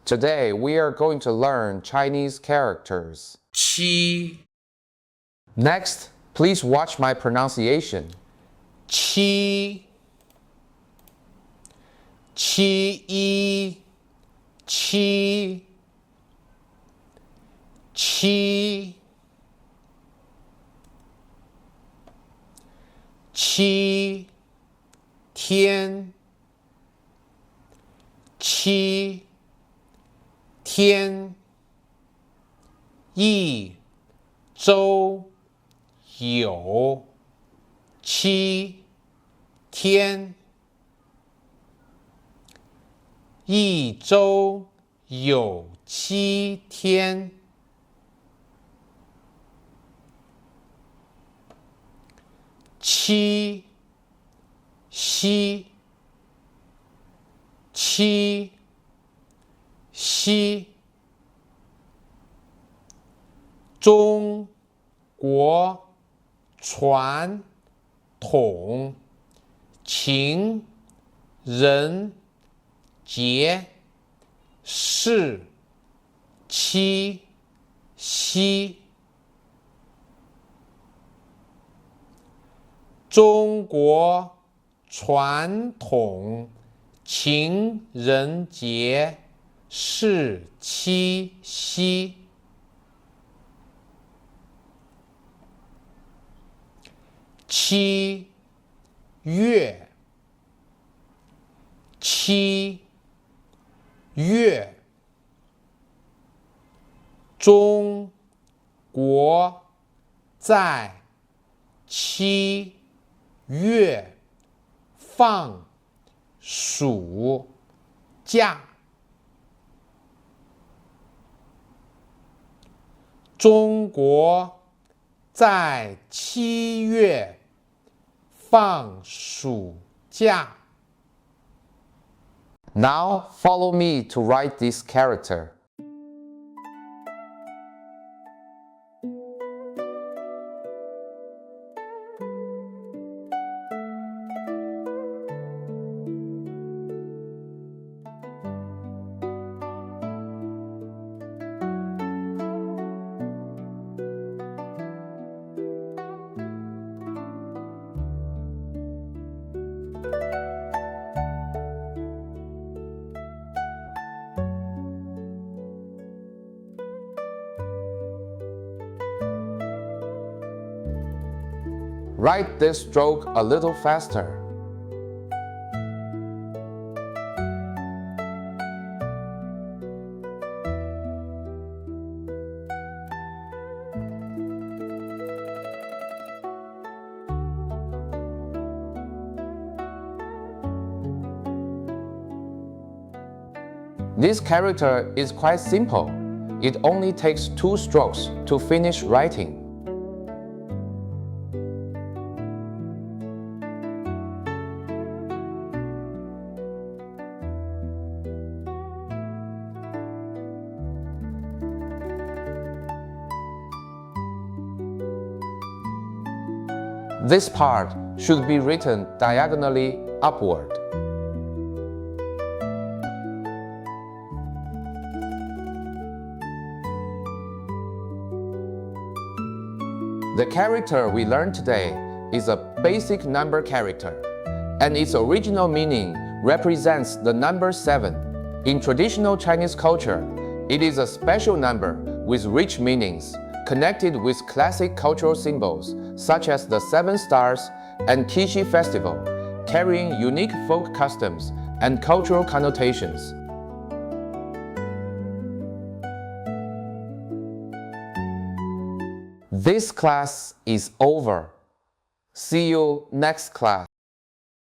Today we are going to learn Chinese characters. 七 Next, please watch my pronunciation. 七一七七天一周有7天，一周有7天。七夕，中国传统情人节是七夕。中国传统情人节是七夕。七月，中国在7月放暑假。中国在7月放暑假。Now follow me to write this character. Write this stroke a little faster. This character is quite simple. It only takes 2 strokes to finish writing. This part should be written diagonally upward. The character we learned today is a basic number character, and its original meaning represents the number 7. In traditional Chinese culture, it is a special number with rich meanings, connected with classic cultural symbols such as the 7 stars and Qixi Festival, carrying unique folk customs and cultural connotations. This class is over. See you next class.